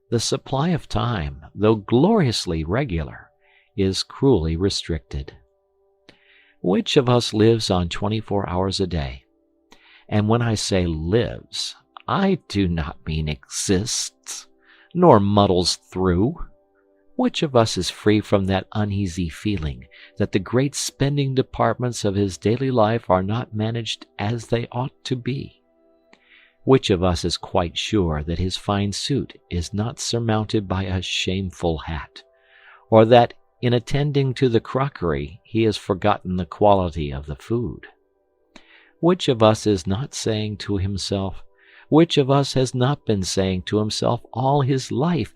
The supply of time, though gloriously regular, is cruelly restricted. Which of us lives on 24 hours a day? And when I say lives, I do not mean exists, nor muddles through. Which of us is free from that uneasy feeling that the great spending departments of his daily life are not managed as they ought to be? Which of us is quite sure that his fine suit is not surmounted by a shameful hat, or that in attending to the crockery he has forgotten the quality of the food? Which of us is not saying to himself, which of us has not been saying to himself all his life,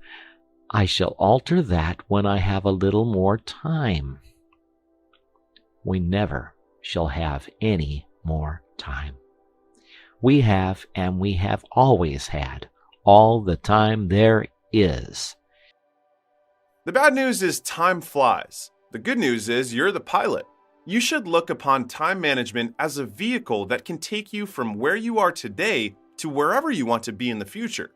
I shall alter that when I have a little more time? We never shall have any more time. We have, and we have always had, all the time there is. The bad news is time flies. The good news is you're the pilot. You should look upon time management as a vehicle that can take you from where you are today to wherever you want to be in the future.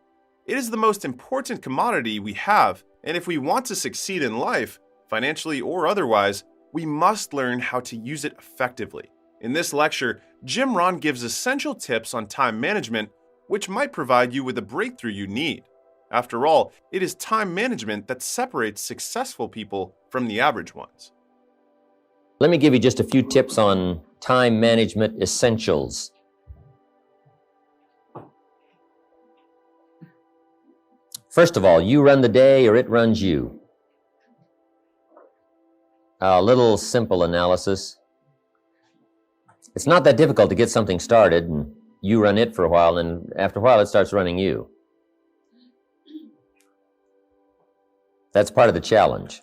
It is the most important commodity we have, and if we want to succeed in life, financially or otherwise, we must learn how to use it effectively. In this lecture, Jim Rohn gives essential tips on time management, which might provide you with the breakthrough you need. After all, it is time management that separates successful people from the average ones. Let me give you just a few tips on time management essentials. First of all, you run the day or it runs you. A little simple analysis. It's not that difficult to get something started, and you run it for a while, and after a while it starts running you. That's part of the challenge.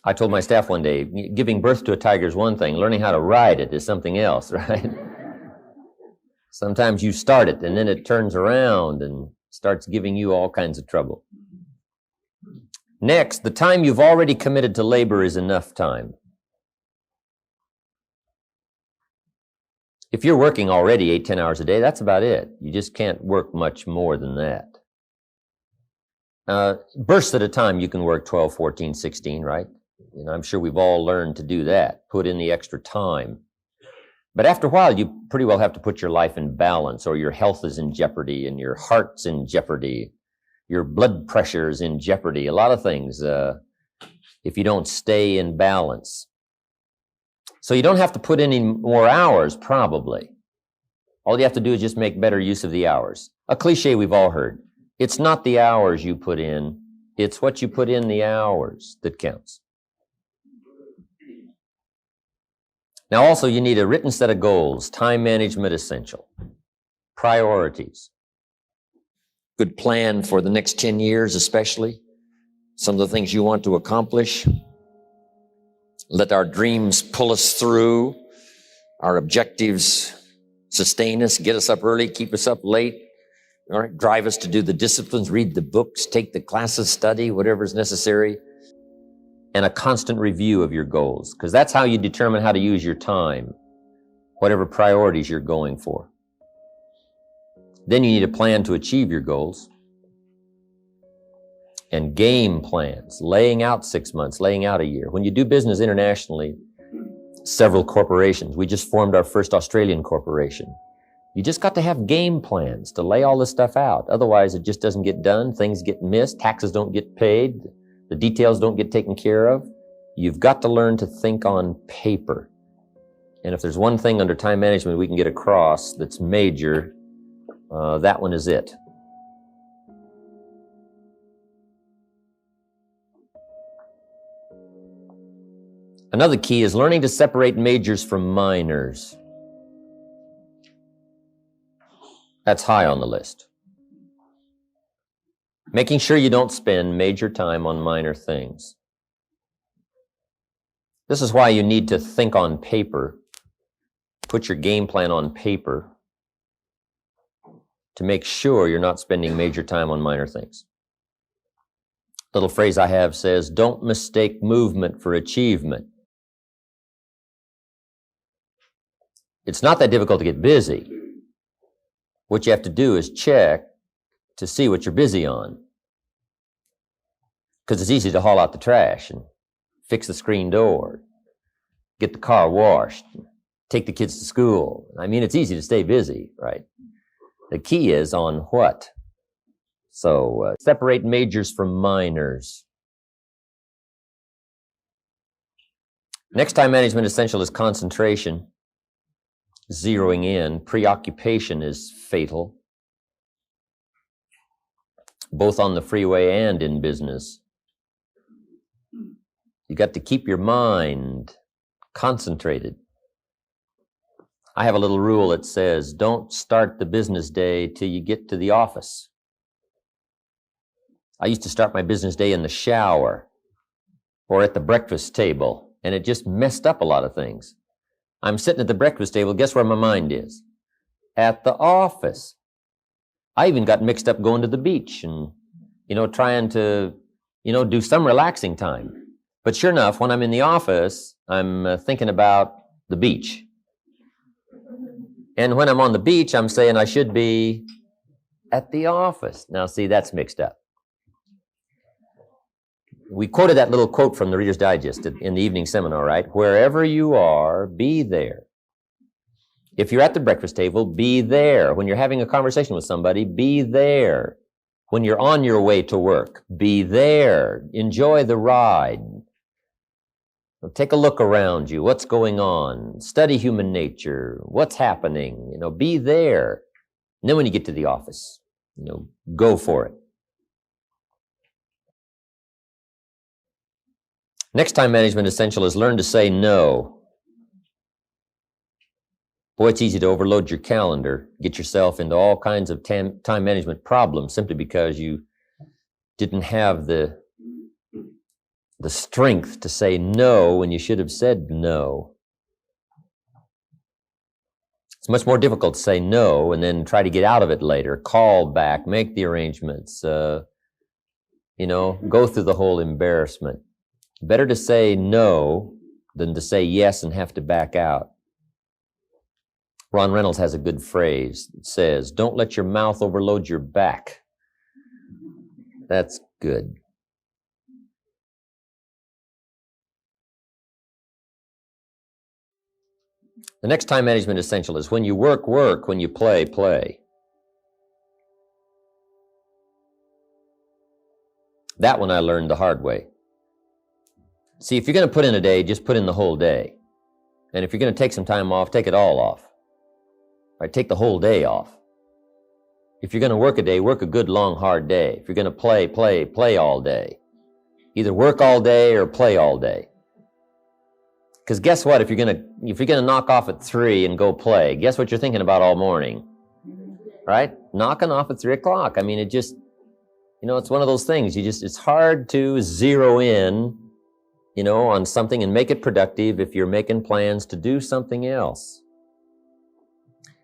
I told my staff one day, giving birth to a tiger is one thing, learning how to ride it is something else, right? Sometimes you start it, and then it turns around and starts giving you all kinds of trouble. Next, the time you've already committed to labor is enough time. If you're working already 8-10 hours a day, that's about it. You just can't work much more than that. Bursts at a time, you can work 12, 14, 16, right? And I'm sure we've all learned to do that, put in the extra time. But after a while, you pretty well have to put your life in balance, or your health is in jeopardy, and your heart's in jeopardy, your blood pressure is in jeopardy, a lot of things, if you don't stay in balance. So you don't have to put any more hours, probably. All you have to do is just make better use of the hours. A cliche we've all heard. It's not the hours you put in, it's what you put in the hours that counts. Now also, you need a written set of goals, time management essential, priorities. Good plan for the next 10 years especially, some of the things you want to accomplish. Let our dreams pull us through, our objectives sustain us, get us up early, keep us up late, all right, drive us to do the disciplines, read the books, take the classes, study, whatever is necessary, and a constant review of your goals, because that's how you determine how to use your time, whatever priorities you're going for. Then you need a plan to achieve your goals, and game plans, laying out 6 months, laying out a year. When you do business internationally, several corporations, we just formed our first Australian corporation. You just got to have game plans to lay all this stuff out. Otherwise, it just doesn't get done. Things get missed. Taxes don't get paid. The details don't get taken care of. You've got to learn to think on paper. And if there's one thing under time management we can get across that's major, that one is it. Another key is learning to separate majors from minors. That's high on the list. Making sure you don't spend major time on minor things. This is why you need to think on paper, put your game plan on paper to make sure you're not spending major time on minor things. Little phrase I have says, don't mistake movement for achievement. It's not that difficult to get busy. What you have to do is check to see what you're busy on. Because it's easy to haul out the trash and fix the screen door, get the car washed, take the kids to school. I mean, it's easy to stay busy, right? The key is on what? So separate majors from minors. Next time management essential is concentration, zeroing in. Preoccupation is fatal, both on the freeway and in business. You got to keep your mind concentrated. I have a little rule that says, don't start the business day till you get to the office. I used to start my business day in the shower or at the breakfast table, and it just messed up a lot of things. I'm sitting at the breakfast table, guess where my mind is? At the office. I even got mixed up going to the beach and, trying to, do some relaxing time. But sure enough, when I'm in the office, I'm thinking about the beach. And when I'm on the beach, I'm saying I should be at the office. Now, see, that's mixed up. We quoted that little quote from the Reader's Digest in the evening seminar, right? Wherever you are, be there. If you're at the breakfast table, be there. When you're having a conversation with somebody, be there. When you're on your way to work, be there. Enjoy the ride. Take a look around you. What's going on? Study human nature. What's happening? Be there. And then when you get to the office, go for it. Next time management essential is learn to say no. Boy, it's easy to overload your calendar, get yourself into all kinds of time management problems simply because you didn't have the strength to say no when you should have said no. It's much more difficult to say no and then try to get out of it later, call back, make the arrangements, go through the whole embarrassment. Better to say no than to say yes and have to back out. Ron Reynolds has a good phrase. It says, don't let your mouth overload your back. That's good. The next time management essential is when you work, work. When you play, play. That one I learned the hard way. See, if you're going to put in a day, just put in the whole day. And if you're going to take some time off, take it all off. Right? Take the whole day off. If you're going to work a day, work a good, long, hard day. If you're going to play, play, play all day. Either work all day or play all day. Because guess what? If you're gonna knock off at 3 and go play, guess what you're thinking about all morning? Right? Knocking off at 3 o'clock. I mean, it just, it's one of those things. It's hard to zero in, on something and make it productive if you're making plans to do something else.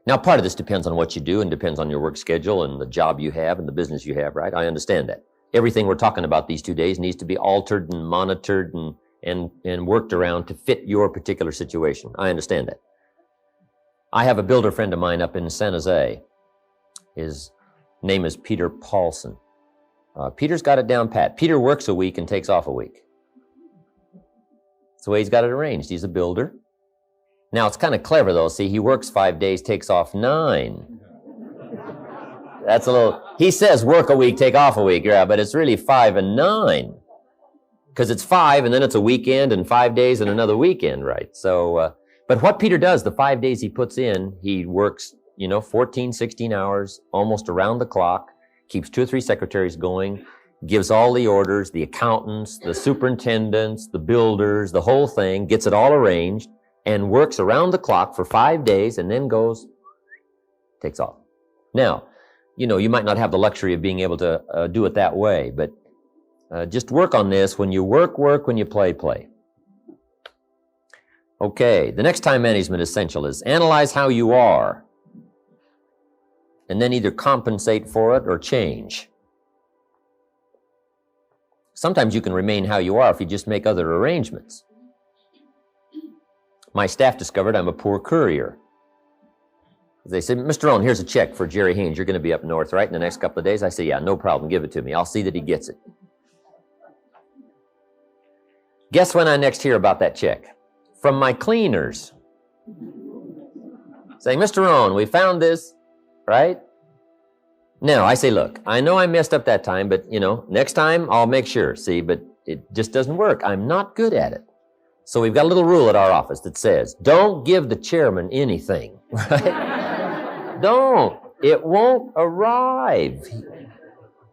Now, part of this depends on what you do and depends on your work schedule and the job you have and the business you have, right? I understand that. Everything we're talking about these 2 days needs to be altered and monitored and worked around to fit your particular situation. I understand that. I have a builder friend of mine up in San Jose. His name is Peter Paulson. Peter's got it down pat. Peter works a week and takes off a week. That's the way he's got it arranged. He's a builder. Now, it's kind of clever, though. See, he works 5 days, takes off 9. That's a little... He says work a week, take off a week, yeah, but it's really 5 and 9. Because it's 5, and then it's a weekend, and 5 days, and another weekend, right? So, but what Peter does, the 5 days he puts in, he works, 14, 16 hours, almost around the clock, keeps 2 or 3 secretaries going, gives all the orders, the accountants, the superintendents, the builders, the whole thing, gets it all arranged, and works around the clock for 5 days, and then takes off. Now, you might not have the luxury of being able to do it that way, but just work on this. When you work, work. When you play, play. Okay, the next time management essential is analyze how you are and then either compensate for it or change. Sometimes you can remain how you are if you just make other arrangements. My staff discovered I'm a poor courier. They say, Mr. Rohn, here's a check for Jerry Haynes. You're going to be up north, right, in the next couple of days? I say, yeah, no problem. Give it to me. I'll see that he gets it. Guess when I next hear about that check? From my cleaners. Saying, Mr. Rohn, we found this, right? Now, I say, look, I know I messed up that time, but, next time I'll make sure. See, but it just doesn't work. I'm not good at it. So we've got a little rule at our office that says, don't give the chairman anything, right? Don't. It won't arrive.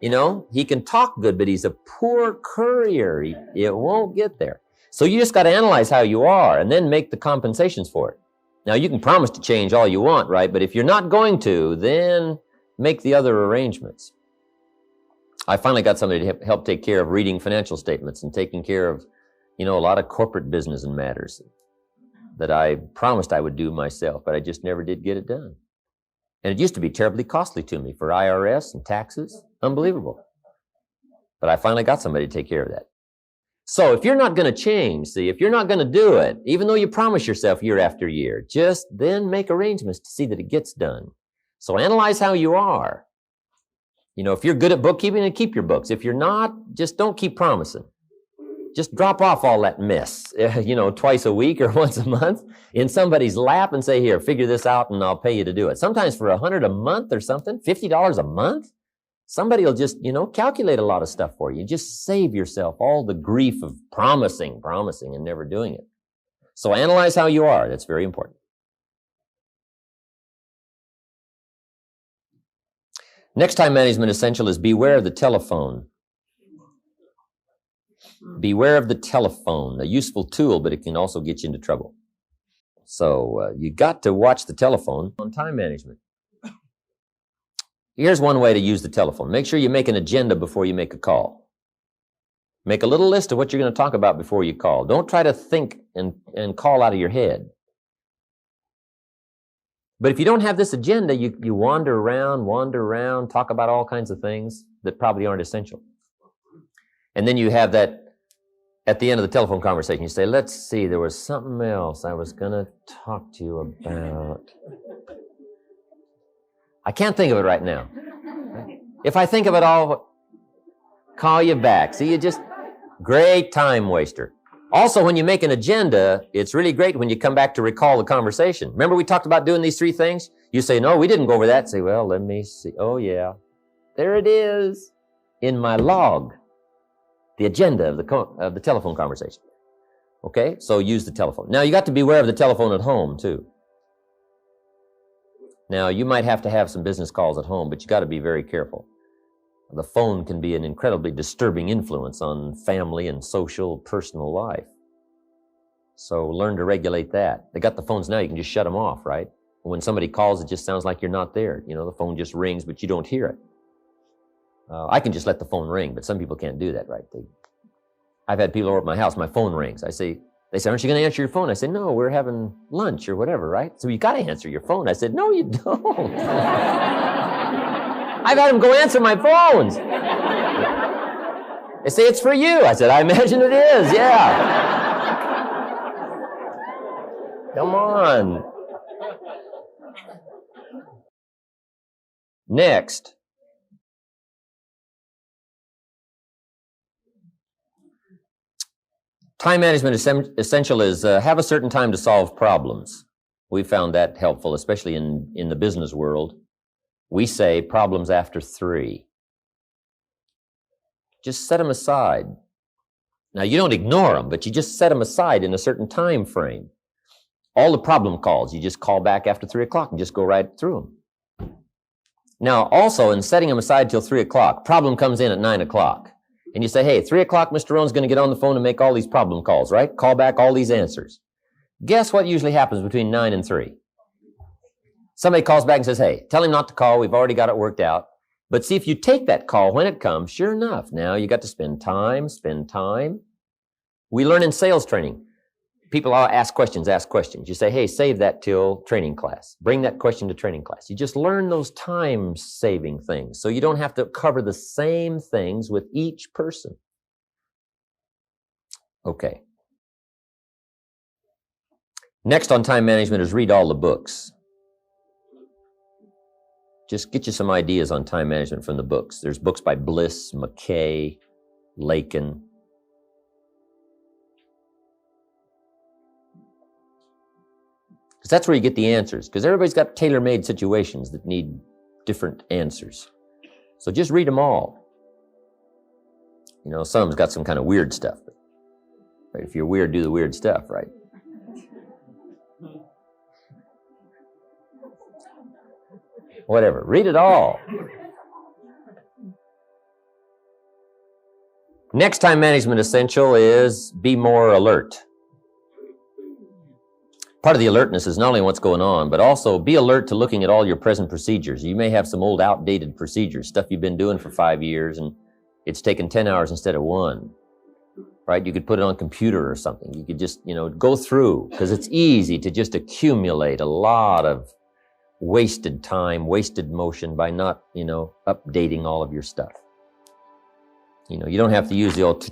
He can talk good, but he's a poor courier. It won't get there. So you just got to analyze how you are and then make the compensations for it. Now, you can promise to change all you want, right? But if you're not going to, then make the other arrangements. I finally got somebody to help take care of reading financial statements and taking care of, a lot of corporate business and matters that I promised I would do myself, but I just never did get it done. And it used to be terribly costly to me for IRS and taxes. Unbelievable. But I finally got somebody to take care of that. So if you're not going to change, if you're not going to do it, even though you promise yourself year after year, just then make arrangements to see that it gets done. So analyze how you are. If you're good at bookkeeping, then keep your books. If you're not, just don't keep promising. Just drop off all that mess, twice a week or once a month in somebody's lap and say, here, figure this out and I'll pay you to do it. Sometimes for $100 a month or something, $50 a month, somebody will just, calculate a lot of stuff for you. Just save yourself all the grief of promising and never doing it. So analyze how you are. That's very important. Next time management essential is beware of the telephone. Beware of the telephone, a useful tool, but it can also get you into trouble. So you got to watch the telephone on time management. Here's one way to use the telephone. Make sure you make an agenda before you make a call. Make a little list of what you're going to talk about before you call. Don't try to think and call out of your head. But if you don't have this agenda, you wander around, talk about all kinds of things that probably aren't essential. And then you have that at the end of the telephone conversation, you say, let's see, there was something else I was going to talk to you about. I can't think of it right now. If I think of it, I'll call you back. See, you just, great time waster. Also, when you make an agenda, it's really great when you come back to recall the conversation. Remember we talked about doing these 3 things? You say, no, we didn't go over that. Say, well, let me see. Oh, yeah. There it is in my log. The agenda of the telephone conversation. Okay, so use the telephone. Now, you got to beware of the telephone at home, too. Now, you might have to have some business calls at home, but you got to be very careful. The phone can be an incredibly disturbing influence on family and social, personal life. So learn to regulate that. They got the phones now, you can just shut them off, right? When somebody calls, it just sounds like you're not there. The phone just rings, but you don't hear it. I can just let the phone ring, but some people can't do that, right? I've had people over at my house, my phone rings. They say, aren't you going to answer your phone? I say, no, we're having lunch or whatever, right? So you got to answer your phone. I said, no, you don't. I've had them go answer my phones. They say, it's for you. I said, I imagine it is, yeah. Come on. Next. Time management essential is have a certain time to solve problems. We found that helpful, especially in the business world. We say problems after 3. Just set them aside. Now, you don't ignore them, but you just set them aside in a certain time frame. All the problem calls, you just call back after 3 o'clock and just go right through them. Now, also, in setting them aside till 3 o'clock, problem comes in at 9 o'clock. And you say, hey, 3 o'clock, Mr. Rohn's going to get on the phone and make all these problem calls, right? Call back all these answers. Guess what usually happens between 9 and 3? Somebody calls back and says, hey, tell him not to call. We've already got it worked out. But see, if you take that call when it comes, sure enough, now you got to spend time. We learn in sales training. People ask questions. You say, hey, save that till training class. Bring that question to training class. You just learn those time-saving things so you don't have to cover the same things with each person. Okay. Next on time management is read all the books. Just get you some ideas on time management from the books. There's books by Bliss, McKay, Lakin. Because that's where you get the answers. Because everybody's got tailor-made situations that need different answers. So just read them all. You know, some of them's got some kind of weird stuff. Right? If you're weird, do the weird stuff, right? Whatever. Read it all. Next time management essential is be more alert. Part of the alertness is not only what's going on, but also be alert to looking at all your present procedures. You may have some old outdated procedures, stuff you've been doing for 5 years, and it's taken 10 hours instead of 1. Right? You could put it on a computer or something. You could just, go through, because it's easy to just accumulate a lot of wasted time, wasted motion by not, updating all of your stuff. You don't have to use the old,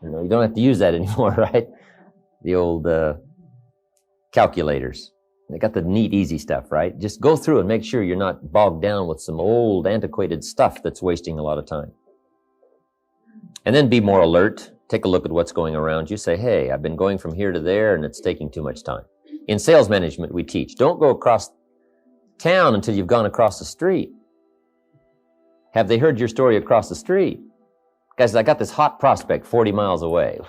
you don't have to use that anymore, right? The old calculators. They got the neat, easy stuff, right? Just go through and make sure you're not bogged down with some old, antiquated stuff that's wasting a lot of time. And then be more alert. Take a look at what's going around you. Say, hey, I've been going from here to there and it's taking too much time. In sales management, we teach, don't go across town until you've gone across the street. Have they heard your story across the street? Guys, I got this hot prospect 40 miles away.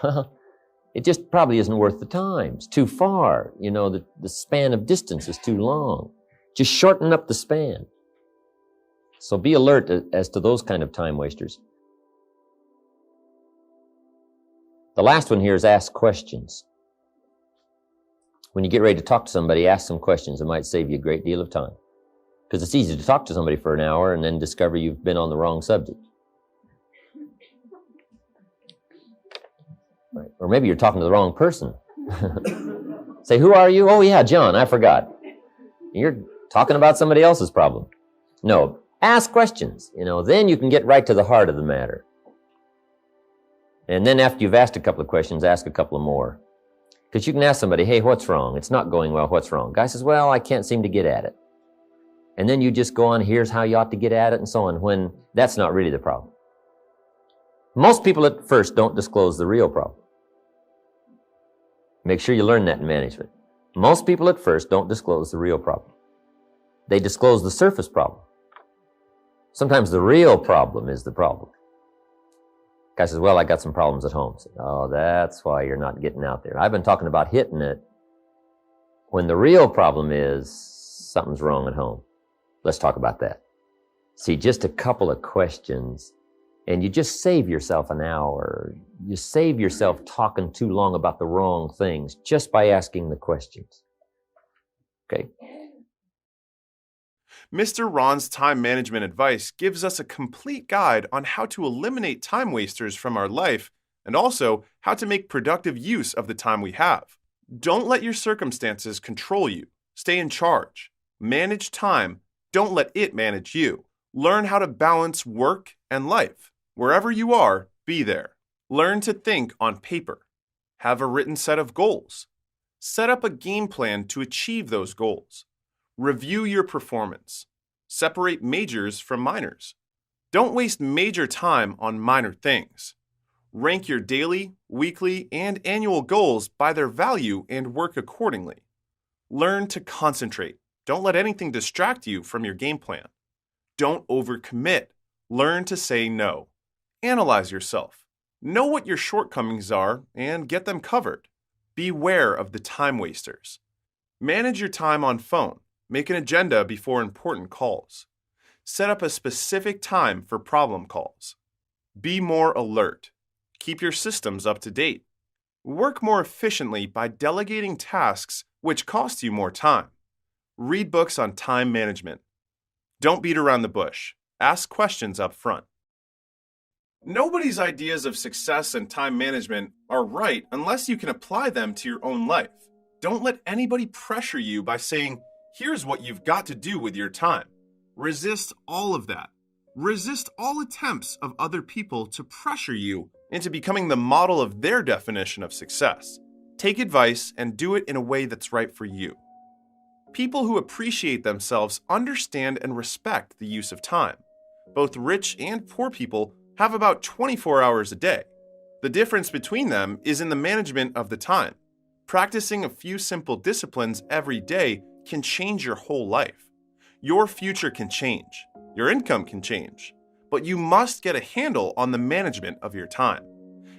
It just probably isn't worth the time. It's too far. The span of distance is too long. Just shorten up the span. So be alert as to those kind of time wasters. The last one here is ask questions. When you get ready to talk to somebody, ask some questions. It might save you a great deal of time. Because it's easy to talk to somebody for an hour and then discover you've been on the wrong subject. Right. Or maybe you're talking to the wrong person. Say, who are you? Oh, yeah, John, I forgot. You're talking about somebody else's problem. No, ask questions. Then you can get right to the heart of the matter. And then after you've asked a couple of questions, ask a couple of more. Because you can ask somebody, hey, what's wrong? It's not going well. What's wrong? Guy says, well, I can't seem to get at it. And then you just go on, here's how you ought to get at it, and so on, when that's not really the problem. Most people at first don't disclose the real problem. Make sure you learn that in management. Most people at first don't disclose the real problem. They disclose the surface problem. Sometimes the real problem is the problem. Guy says, well, I got some problems at home. Say, oh, that's why you're not getting out there. I've been talking about hitting it when the real problem is something's wrong at home. Let's talk about that. See, just a couple of questions, and you just save yourself an hour. You save yourself talking too long about the wrong things just by asking the questions. Okay? Mr. Ron's time management advice gives us a complete guide on how to eliminate time wasters from our life and also how to make productive use of the time we have. Don't let your circumstances control you. Stay in charge. Manage time. Don't let it manage you. Learn how to balance work and life. Wherever you are, be there. Learn to think on paper. Have a written set of goals. Set up a game plan to achieve those goals. Review your performance. Separate majors from minors. Don't waste major time on minor things. Rank your daily, weekly, and annual goals by their value and work accordingly. Learn to concentrate. Don't let anything distract you from your game plan. Don't overcommit. Learn to say no. Analyze yourself. Know what your shortcomings are and get them covered. Beware of the time wasters. Manage your time on phone. Make an agenda before important calls. Set up a specific time for problem calls. Be more alert. Keep your systems up to date. Work more efficiently by delegating tasks which cost you more time. Read books on time management. Don't beat around the bush. Ask questions up front. Nobody's ideas of success and time management are right unless you can apply them to your own life. Don't let anybody pressure you by saying, here's what you've got to do with your time. Resist all of that. Resist all attempts of other people to pressure you into becoming the model of their definition of success. Take advice and do it in a way that's right for you. People who appreciate themselves understand and respect the use of time. Both rich and poor people have about 24 hours a day. The difference between them is in the management of the time. Practicing a few simple disciplines every day can change your whole life. Your future can change. Your income can change. But you must get a handle on the management of your time.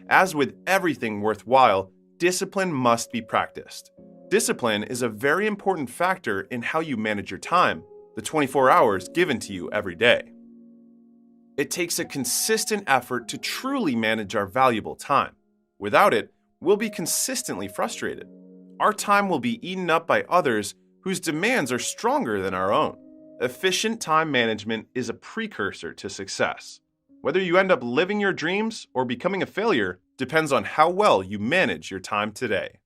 As with everything worthwhile, discipline must be practiced. Discipline is a very important factor in how you manage your time, the 24 hours given to you every day. It takes a consistent effort to truly manage our valuable time. Without it, we'll be consistently frustrated. Our time will be eaten up by others whose demands are stronger than our own. Efficient time management is a precursor to success. Whether you end up living your dreams or becoming a failure depends on how well you manage your time today.